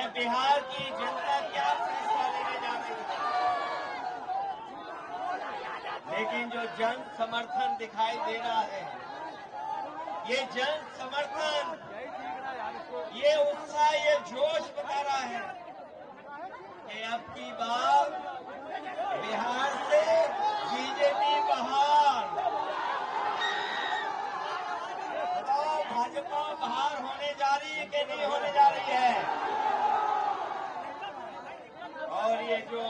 कि बिहार की जनता क्या फैसला लेने जा रही है, लेकिन जो जन समर्थन दिखाई दे रहा है, ये जन समर्थन, ये उत्साह, ये जोश बता रहा है कि अब की बार बिहार से बीजेपी बाहर, बताओ भाजपा बाहर होने जा रही है कि नहीं होने जा रही है। और ये जो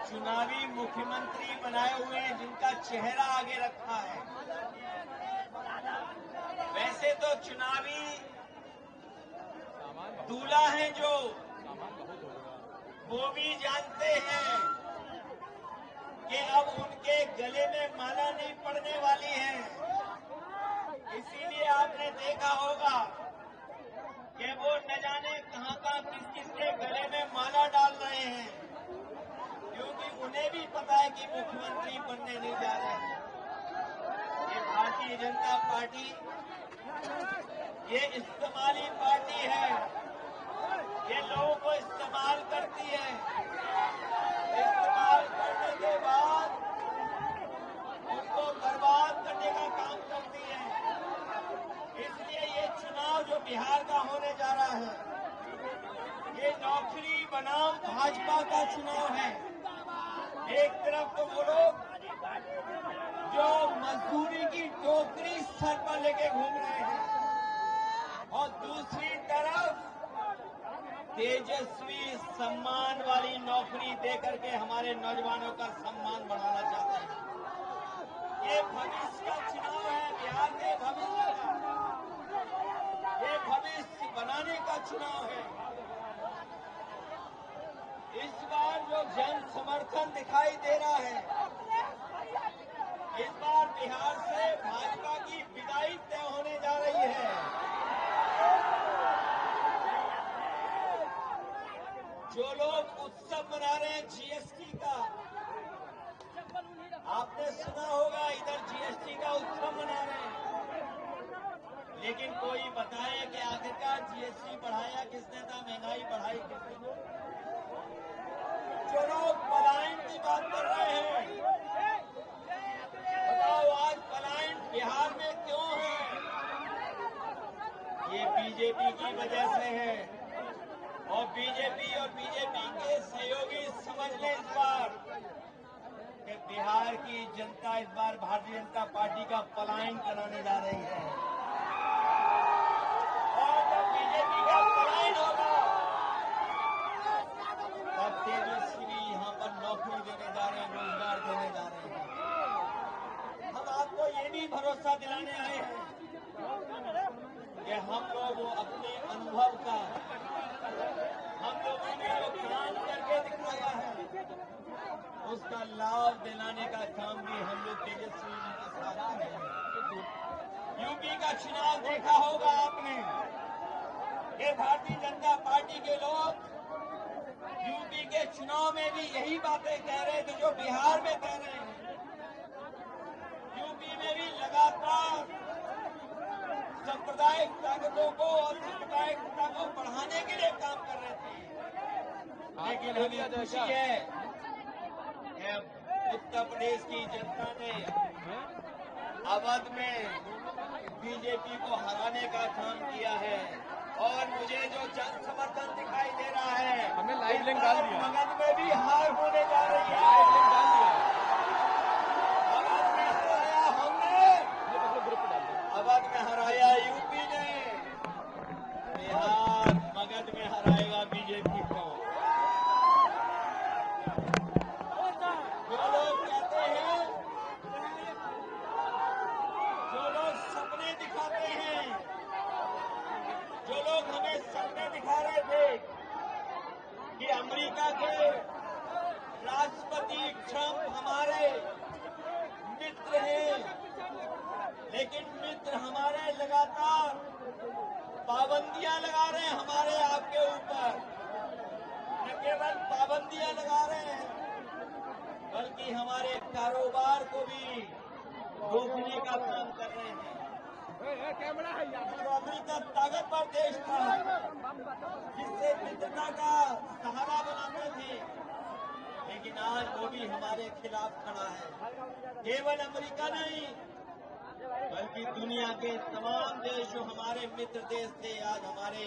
चुनावी मुख्यमंत्री बनाए हुए हैं, जिनका चेहरा आगे रखा है, वैसे तो चुनावी दूल्हा हैं जो, वो भी जानते हैं कि अब उनके गले में माला नहीं पड़ने वाली है। इसीलिए आपने देखा होगा कि वो न जाने कहां कहां किस किस के गले में माला डाल रहे हैं, क्योंकि उन्हें भी पता है कि मुख्यमंत्री बनने नहीं जा रहे हैं। ये भारतीय जनता पार्टी ये इस्तेमाली पार्टी है, ये लोगों को इस्तेमाल करती है, इस्तेमाल करने के बाद उनको बर्बाद करने का काम करती है। इसलिए ये चुनाव जो बिहार का होने जा रहा है, ये नौकरी बनाम भाजपा का चुनाव है। एक तरफ तो वो लोग जो मजदूरी की टोकरी सर पर लेके घूम रहे हैं, और दूसरी तरफ तेजस्वी सम्मान वाली नौकरी देकर के हमारे नौजवानों का सम्मान बढ़ाना चाहते हैं। ये भविष्य का चुनाव है, बिहार के भविष्य का, ये भविष्य बनाने का चुनाव है। इस बार जो जन समर्थन दिखाई दे रहा है, इस बार बिहार से भाजपा की विदाई तय होने जा रही है। जो लोग उत्सव मना रहे हैं जीएसटी का, आपने सुना होगा इधर जीएसटी का उत्सव मना रहे हैं, लेकिन कोई बताए कि आखिरकार जीएसटी बढ़ाया किसने था, महंगाई बढ़ाई किसने? जो लोग पलायन की बात कर रहे हैं, बताओ आज पलायन बिहार में क्यों है? ये बीजेपी की वजह से है, और बीजेपी के सहयोगी समझ लें इस बार कि बिहार की जनता इस बार भारतीय जनता पार्टी का पलायन कराने जा रही है। और जब बीजेपी का पलायन होगा, तब तेजस्वी यहाँ पर नौकरी देने जा रहे हैं, रोजगार देने जा रहे हैं। हम आपको ये भी भरोसा दिलाने आए हैं कि हम लोग अपने अनुभव का, हम लोगों ने जो काम करके दिखाया है, उसका लाभ दिलाने का काम भी हम लोग तेजस्वी जी के साथ करेंगे। यूपी का चुनाव देखा होगा आपने कि भारतीय जनता पार्टी के लोग यूपी के चुनाव में भी यही बातें कह रहे थे जो बिहार में कह रहे हैं। यूपी में भी लगातार सांप्रदायिक ताकतों को और सांप्रदायिकता को बढ़ाने के लिए काम कर रहे थे, लेकिन हमें खुशी है कि उत्तर प्रदेश की जनता ने अवध में बीजेपी को हराने का काम किया है। और मुझे जो जन समर्थन दिखाई दे रहा है, हमें लाइव लिंक डाल दिया, मगध में भी हार होने जा रही है। लाइव लिंक डाल दिया, अवध में हराया हमने, ग्रुप डाल दिया। अवध में हराया यूपी ने, बिहार मगध में हराएगा बीजेपी को। जो लोग कहते हैं, जो लोग सपने दिखाते हैं, जो लोग हमें सपने दिखा रहे थे कि अमेरिका के राष्ट्रपति ट्रंप हमारे मित्र हैं, लेकिन मित्र हमारे लगातार पाबंदियां लगा रहे हैं हमारे आपके ऊपर। न केवल पाबंदियां लगा रहे हैं, बल्कि हमारे कारोबार को भी रोकने का काम कर रहे हैं। कैमरा है यार। जो अमेरिका ताकतवर देश था, जिससे मित्रता का सहारा बनाते थे, लेकिन आज वो भी हमारे खिलाफ खड़ा है। केवल अमेरिका नहीं, बल्कि दुनिया के तमाम देश जो हमारे मित्र देश थे, आज हमारे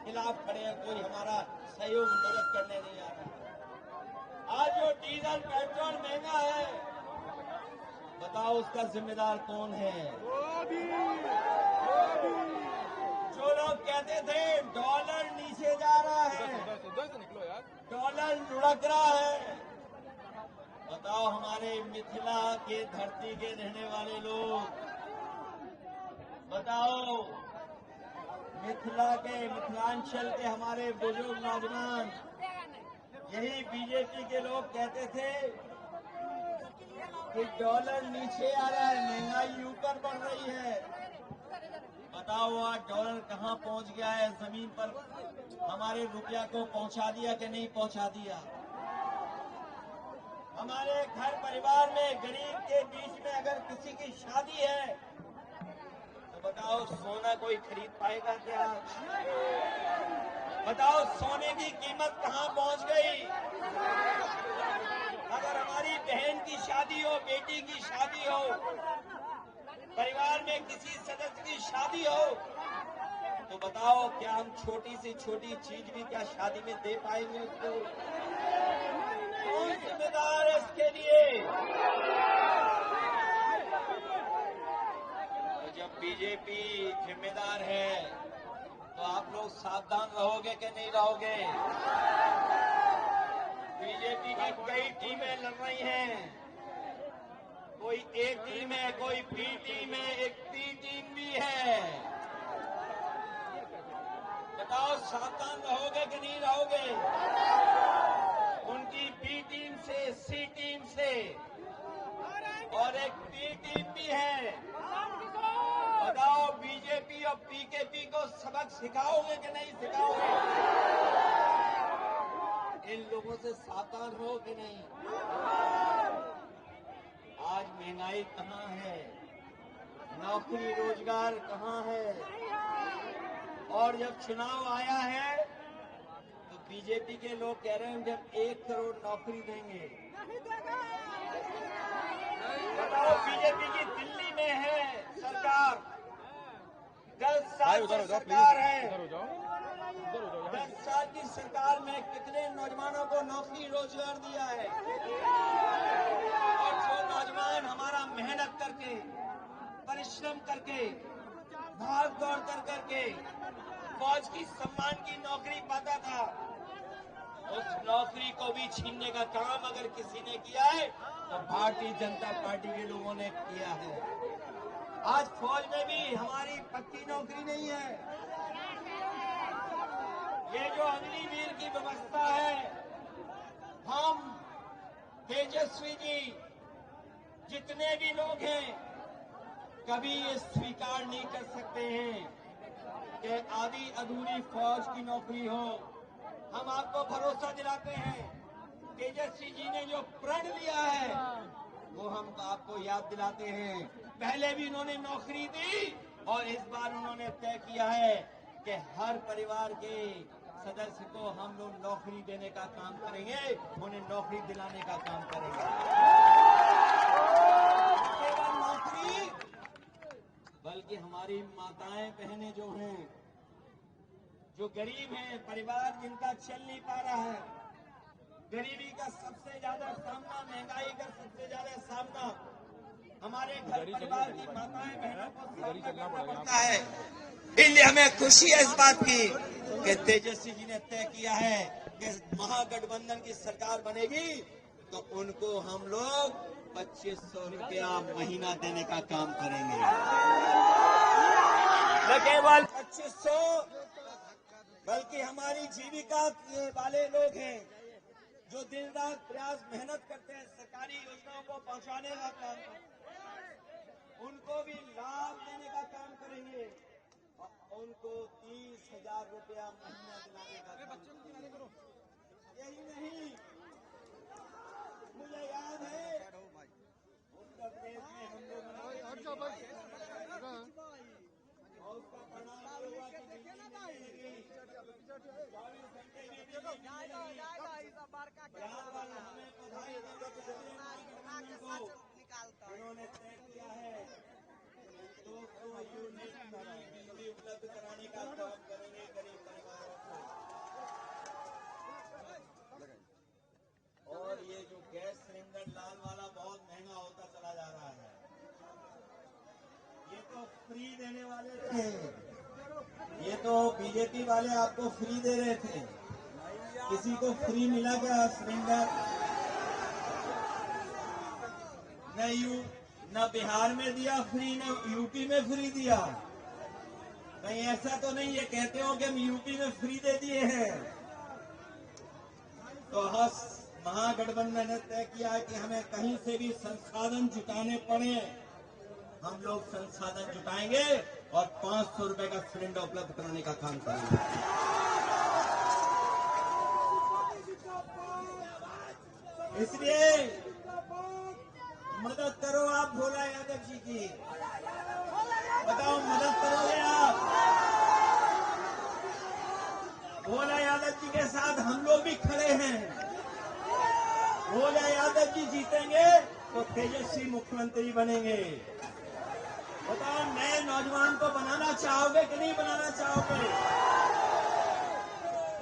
खिलाफ खड़े हैं। कोई हमारा सहयोग मदद करने नहीं आ रहा। आज जो डीजल पेट्रोल महंगा है, बताओ उसका जिम्मेदार कौन है? जो लोग कहते थे डॉलर नीचे जा रहा है, उधर से निकलो यार। डॉलर लुढ़क रहा है, बताओ हमारे मिथिला के धरती के रहने वाले लोग, बताओ मिथिलांचल के हमारे बुजुर्ग नौजवान, यही बीजेपी के लोग कहते थे कि डॉलर नीचे आ रहा है, महंगाई ऊपर बढ़ रही है। बताओ आज डॉलर कहाँ पहुंच गया है? जमीन पर हमारे रुपया को पहुंचा दिया कि नहीं पहुंचा दिया? हमारे घर परिवार में गरीब के बीच में अगर किसी की शादी है, तो बताओ सोना कोई खरीद पाएगा क्या? बताओ सोने की कीमत कहाँ पहुंच गई? अगर हमारी बहन की शादी हो, बेटी की शादी हो, परिवार में किसी सदस्य की शादी हो, तो बताओ क्या हम छोटी से छोटी चीज भी क्या शादी में दे पाएंगे उसको? कौन जिम्मेदार है इसके लिए? तो जब बीजेपी जिम्मेदार है, तो आप लोग सावधान रहोगे कि नहीं रहोगे? बीजेपी की कई टीमें लड़ रही हैं, कोई ए टीम है, कोई बी टीम है, एक पी टीम भी है। बताओ सावधान रहोगे कि नहीं रहोगे? उनकी बी टीम से, सी टीम से, और एक पी टीम भी है। बताओ बीजेपी और पीकेपी को सबक सिखाओगे कि नहीं सिखाओगे? इन लोगों से सावधान हो कि नहीं? आज महंगाई कहाँ है? नौकरी रोजगार कहाँ है? और जब चुनाव आया है, तो बीजेपी के लोग कह रहे हैं जब 1 करोड़ नौकरी देंगे। बताओ बीजेपी की दिल्ली में है सरकार, 10 साल की सरकार है, 10 साल की सरकार में कितने नौजवानों को नौकरी रोजगार दिया है? और जो नौजवान हमारा मेहनत करके, परिश्रम करके, भाग दौड़ करके फौज की सम्मान की नौकरी पाता था, उस नौकरी को भी छीनने का काम अगर किसी ने किया है, तो भारतीय जनता पार्टी के लोगों ने किया है। आज फौज में भी हमारी पक्की नौकरी नहीं है। ये जो अग्निवीर की व्यवस्था है, हम तेजस्वी जी जितने भी लोग हैं, कभी ये स्वीकार नहीं कर सकते हैं कि आधी अधूरी फौज की नौकरी हो। हम आपको भरोसा दिलाते हैं, तेजस्वी जी ने जो प्रण लिया है, वो हम आपको याद दिलाते हैं। पहले भी उन्होंने नौकरी दी, और इस बार उन्होंने तय किया है कि हर परिवार के सदस्य को हम लोग नौकरी देने का काम करेंगे, उन्हें नौकरी दिलाने का काम करेंगे। केवल नौकरी, बल्कि हमारी माताएं बहनें जो हैं, जो गरीब हैं, परिवार जिनका चल नहीं पा रहा है, गरीबी का सबसे ज्यादा सामना, महंगाई का सबसे ज्यादा सामना हमारे घर परिवार की माताएं बहनों को सामना करना पड़ता है। इसलिए हमें खुशी है इस बात की कि तेजस्वी जी ने तय किया है कि महागठबंधन की सरकार बनेगी, तो उनको हम लोग 2500 रुपया महीना देने का काम करेंगे। न केवल 2500, बल्कि हमारी जीविका वाले लोग हैं जो दिन रात प्रयास मेहनत करते हैं सरकारी योजनाओं को पहुंचाने का काम करते हैं, उनको भी लाभ देने का काम करेंगे और उनको 30,000 रुपया महीना दिलाने का काम करेंगे। यही नहीं, मुझे याद है उत्तर प्रदेश में हम लोग उन्होंने तय किया है 200 यूनिट बिजली उपलब्ध कराने का काम करेंगे गरीब परिवारों को। और ये जो गैस सिलेंडर लाल वाला बहुत महंगा होता चला जा रहा है, ये तो फ्री देने वाले थे, ये तो बीजेपी वाले आपको फ्री दे रहे थे। किसी को फ्री मिला क्या सिलेंडर? न बिहार में दिया फ्री, न यूपी में फ्री दिया। कहीं ऐसा तो नहीं ये कहते हो कि हम यूपी में फ्री दे दिए हैं? तो महागठबंधन ने तय किया कि हमें कहीं से भी संसाधन जुटाने पड़े, हम लोग संसाधन जुटाएंगे और 500 रुपए का सिलेंडर उपलब्ध कराने का काम करेंगे। इसलिए मदद करो आप भोला यादव जी की, बताओ मदद करोगे आप? भोला यादव जी के साथ हम लोग भी खड़े हैं। भोला यादव जी जीतेंगे तो तेजस्वी मुख्यमंत्री बनेंगे। बताओ नए नौजवान को बनाना चाहोगे कि नहीं बनाना चाहोगे?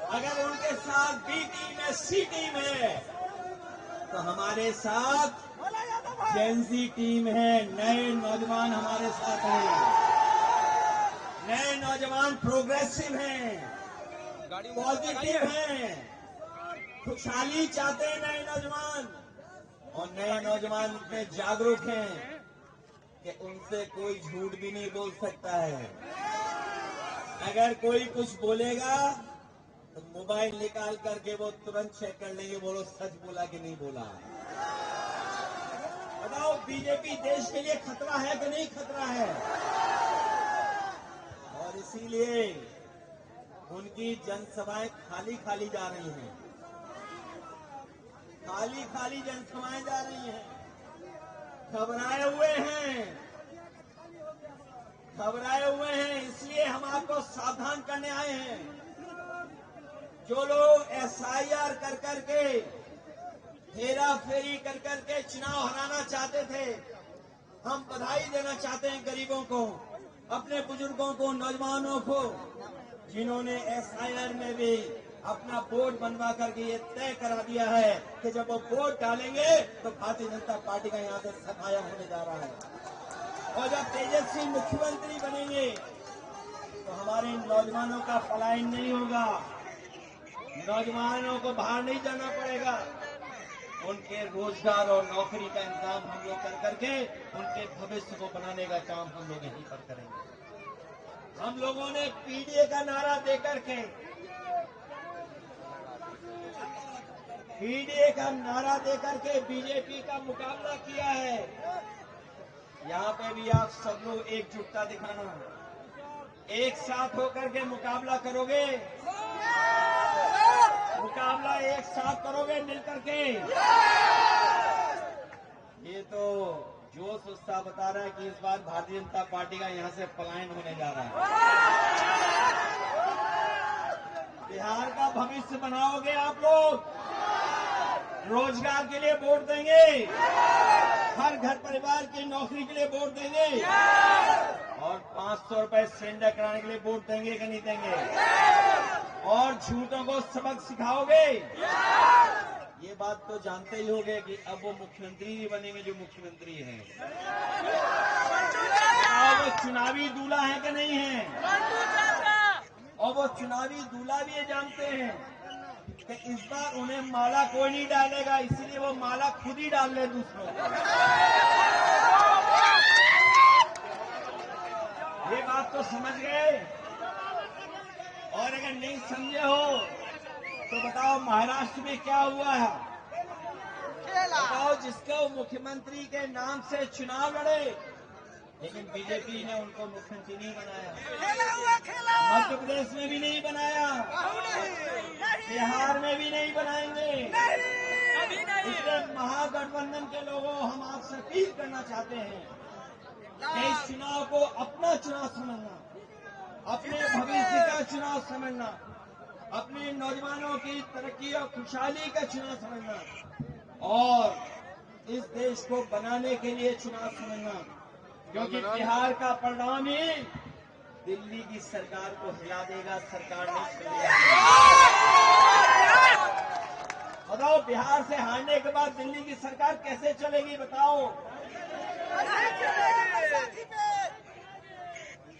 अगर उनके साथ बी टीम है, सी टीम है, तो हमारे साथ जेएनजी टीम है। नए नौजवान हमारे साथ हैं, नए नौजवान प्रोग्रेसिव हैं, पॉजिटिव हैं, खुशहाली चाहते हैं नए नौजवान। और नए नौजवान इतने जागरूक हैं कि उनसे कोई झूठ भी नहीं बोल सकता है। अगर कोई कुछ बोलेगा तो मोबाइल निकाल करके वो तुरंत चेक कर लेंगे, बोलो सच बोला कि नहीं बोला। बताओ बीजेपी देश के लिए खतरा है कि नहीं खतरा है? और इसीलिए उनकी जनसभाएं खाली खाली जा रही हैं, खाली खाली जनसभाएं जा रही हैं। घबराए हुए हैं, इसलिए हम आपको सावधान करने आए हैं। जो लोग एसआईआर कर करके, हेरा फेरी कर करके चुनाव हराना चाहते थे, हम बधाई देना चाहते हैं गरीबों को, अपने बुजुर्गों को, नौजवानों को, जिन्होंने एसआईआर में भी अपना वोट बनवा करके ये तय करा दिया है कि जब वो वोट डालेंगे तो भारतीय जनता पार्टी का यहाँ से सफाया होने जा रहा है। और जब तेजस्वी मुख्यमंत्री बनेंगे तो हमारे नौजवानों का पलायन नहीं होगा, नौजवानों को बाहर नहीं जाना पड़ेगा, उनके रोजगार और नौकरी का इंतजाम हम लोग कर करके उनके भविष्य को बनाने का काम हम लोग यहीं पर करेंगे। हम लोगों ने पीडीए का नारा देकर के बीजेपी का मुकाबला किया है। यहाँ पे भी आप सब लोग एकजुटता दिखाना, एक साथ होकर के मुकाबला करोगे, एक साथ करोगे मिलकर के। ये तो जोश उत्साह बता रहा है कि इस बार भारतीय जनता पार्टी का यहाँ से पलायन होने जा रहा है। बिहार का भविष्य बनाओगे आप लोग, रोजगार के लिए वोट देंगे, हर घर परिवार की नौकरी के लिए वोट देंगे, और 500 रुपए सिलेंडर कराने के लिए वोट देंगे कि नहीं देंगे? और झूठों को सबक सिखाओगे। ये बात तो जानते ही होंगे कि अब वो मुख्यमंत्री ही बनेंगे जो मुख्यमंत्री हैं। और वो चुनावी दूल्हा है कि नहीं है? और वो चुनावी दूल्हा भी ये जानते हैं कि इस बार उन्हें माला कोई नहीं डालेगा, इसीलिए वो माला खुद ही डाल ले दूसरों को। ये बात तो समझ गए? और अगर नहीं समझे हो तो बताओ महाराष्ट्र में क्या हुआ है? बताओ, जिसको मुख्यमंत्री के नाम से चुनाव लड़े, लेकिन बीजेपी ने उनको मुख्यमंत्री नहीं बनाया, मध्य प्रदेश में भी नहीं बनाया, बिहार में भी नहीं बनाएंगे। इसलिए महागठबंधन के लोगों, हम आपसे अपील करना चाहते हैं कि इस चुनाव को अपना चुनाव समझना, अपने भविष्य का चुनाव समझना। अपने नौजवानों की तरक्की और खुशहाली का चुनाव समझना और इस देश को बनाने के लिए चुनाव समझना, क्योंकि बिहार का परिणाम ही दिल्ली की सरकार को हिला देगा, सरकार नहीं चलेगी। बताओ, बिहार से हारने के बाद दिल्ली की सरकार कैसे चलेगी, बताओ।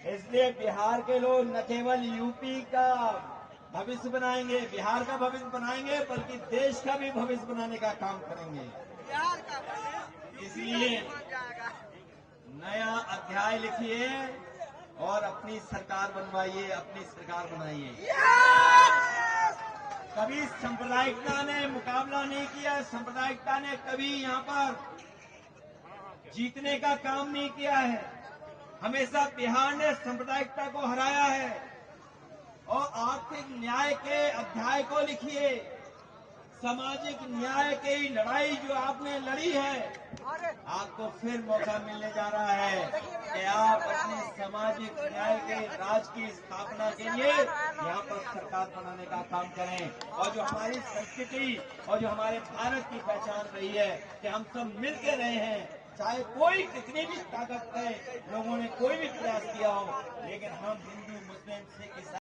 इसलिए बिहार के लोग न केवल यूपी का भविष्य बनाएंगे, बिहार का भविष्य बनाएंगे, बल्कि देश का भी भविष्य बनाने का काम करेंगे। इसलिए नया अध्याय लिखिए और अपनी सरकार बनवाइए, अपनी सरकार बनाइए। कभी सांप्रदायिकता ने मुकाबला नहीं किया, सांप्रदायिकता ने कभी यहाँ पर जीतने का काम नहीं किया है। हमेशा बिहार ने सांप्रदायिकता को हराया है। और आर्थिक न्याय के अध्याय को लिखिए, सामाजिक न्याय की लड़ाई जो आपने लड़ी है, आपको फिर मौका मिलने जा रहा है कि आप अपने सामाजिक न्याय के राज की स्थापना के लिए यहाँ पर सरकार बनाने का काम करें। और जो हमारी संस्कृति और जो हमारे भारत की पहचान रही है कि हम सब मिलकर रहे हैं, चाहे कोई कितनी भी ताकत है, लोगों ने कोई भी प्रयास किया हो, लेकिन हम हिंदू, मुस्लिम, सिख, ईसाई